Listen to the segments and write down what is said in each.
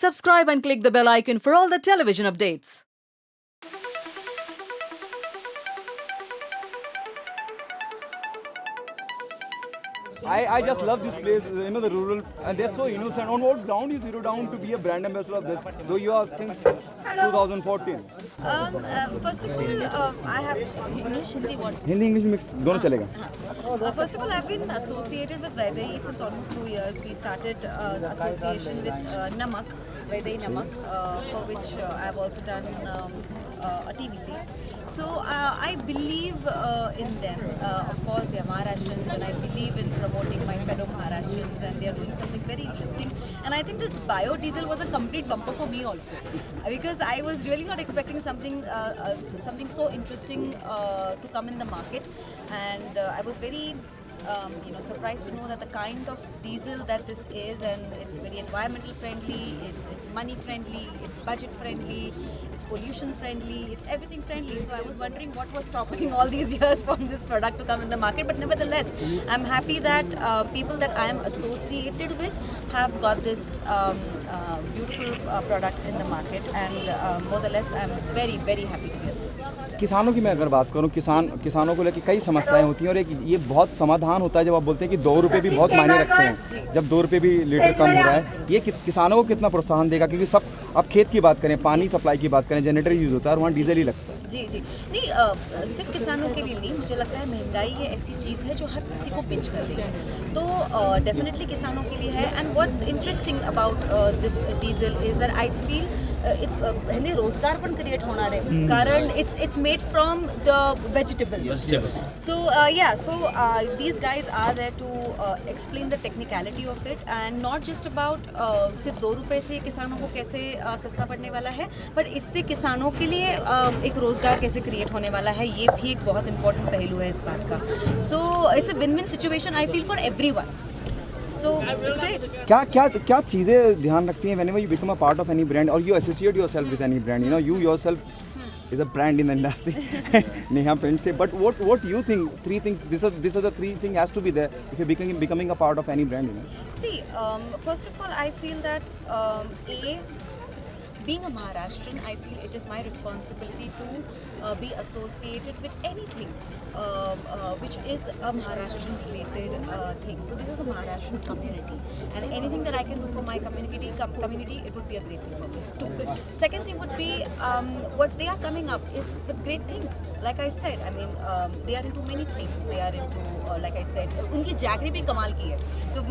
Subscribe and click the bell icon for all the television updates. I just love this place, the rural, and they're so innocent. On what ground you zero down to be a brand ambassador of this, though you are since 2014? First of all, I have English, Hindi, what? Hindi English mix दोनों चलेगा. First of all, I've been associated with Vaidehi since almost 2 years. We started association with Namak, Vaidehi Namak, for which I've also done a TVC. So I believe in them. Of course, they are Maharashtrians, and I believe in promoting my fellow Maharashtrians, and they are doing something very interesting. And I think this biodiesel was a complete bumper for me also, because I was really not expecting something so interesting to come in the market, and I was very surprised to know that the kind of diesel that this is, and it's very environmental friendly, it's money friendly, it's budget friendly, it's pollution friendly, it's everything friendly. So I was wondering what was stopping all these years from this product to come in the market. But nevertheless, I'm happy that people that I am associated with have got this beautiful product in the market, and more or less I'm very, very happy to be associated. किसानों की मैं अगर बात करूं, किसानों को लेकर कई समस्याएं होती हैं, और एक ये बहुत समाधान होता है जब आप बोलते हैं कि 2 रुपये भी बहुत मायने रखते हैं. जब 2 रुपये भी लीटर कम हो रहा है, ये किसानों को कितना प्रोत्साहन देगा? क्योंकि सब आप खेत की बात करें, पानी सप्लाई की बात करें, जनरेटर यूज़ होता है और वहाँ डीजल ही लगता है. जी नहीं, सिर्फ किसानों के लिए नहीं, मुझे लगता है महंगाई ये ऐसी चीज़ है जो हर किसी को पिंच कर रही है. तो डेफिनेटली किसानों के लिए है. And what's interesting about this diesel is that I feel it's पहले रोजगार पण क्रिएट होणार आहे, कारण it's made from the vegetables. So these guys are there to explain the technicality of it, and not just about सिर्फ 2 रुपए से किसानों को कैसे सस्ता पड़ने वाला है, पर इससे किसानों के लिए एक रोज़गार कैसे क्रिएट होने वाला है, ये भी एक बहुत इंपॉर्टेंट पहलू है इस बात का. So it's a win win situation I feel for everyone. So it's great. क्या चीज़ें ध्यान रखती हैं whenever you become a part of any brand or you associate yourself with any brand? You yourself is a brand in the industry. Neha Paints say, but what you think? 3 things. These are the 3 things has to be there if you're becoming a part of any brand. See, first of all, I feel that being a Maharashtrian, I feel it is my responsibility to be associated with anything which is a Maharashtrian related thing. So this is a Maharashtrian community, and anything that I can do for my community, it would be a great thing for me too. Second thing would be what they are coming up is with great things. Like I said, I mean they are into many things. They are into like I said, उनकी jaggery भी कमाल की है. So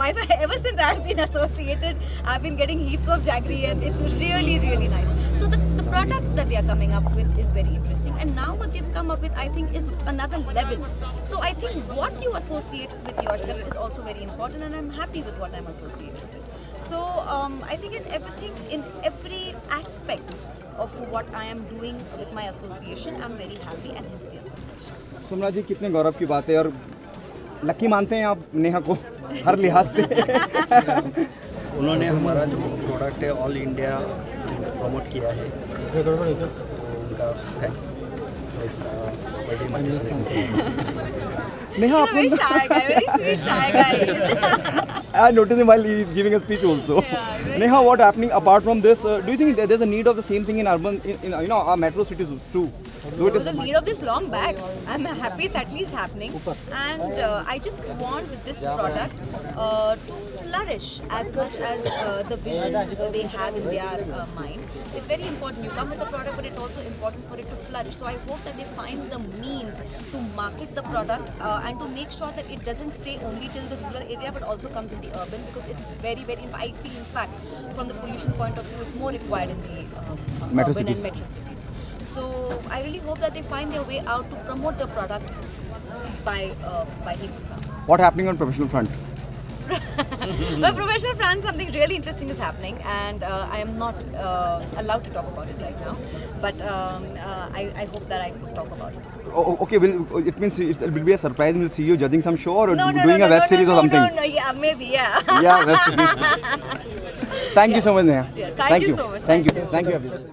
ever since I've been associated, I've been getting heaps of jaggery, and it's really, really nice. So the products that they are coming up with is very interesting, and now what they've come up with, I think, is another level. So I think what you associate with yourself is also very important, and I'm happy with what I'm associated with. So I think in every aspect of what I am doing with my association, I'm very happy, and hence the association. Sumana जी, कितने गौरव की बात है, और lucky मानते हैं आप नेहा को हर लिहाज से. उन्होंने हमारा जो प्रोडक्ट है ऑल इंडिया प्रमोट किया है, तो उनका thanks. Neha, Very shy guy, very sweet shy guy. I noticed him while he is giving a speech also. Yeah, Neha, what happening apart from this? Do you think there's a need of the same thing in urban, in our metro cities too? There was a need of this long back. I'm happy it's at least happening, and I just want with this product to flourish as much as the vision they have in their mind. It's very important. You come with the product, but it's also important for it to flourish. So I hope that they find the means to market the product and to make sure that it doesn't stay only till the rural area, but also comes in the urban, because it's very, very. I feel, in fact, from the pollution point of view, it's more required in the urban and metro cities. So I really hope that they find their way out to promote the product by heaps and bounds. What happening on professional front? Well, professional front, something really interesting is happening, and I am not allowed to talk about it right now. But I hope that I could talk about it soon. Okay, it means it will be a surprise. We'll see you judging some show or No, doing a web series or something. No, yeah, maybe, yeah. Yeah, web series. Thank you so much, Neha. Yes, thank you so much. Thank you, everyone.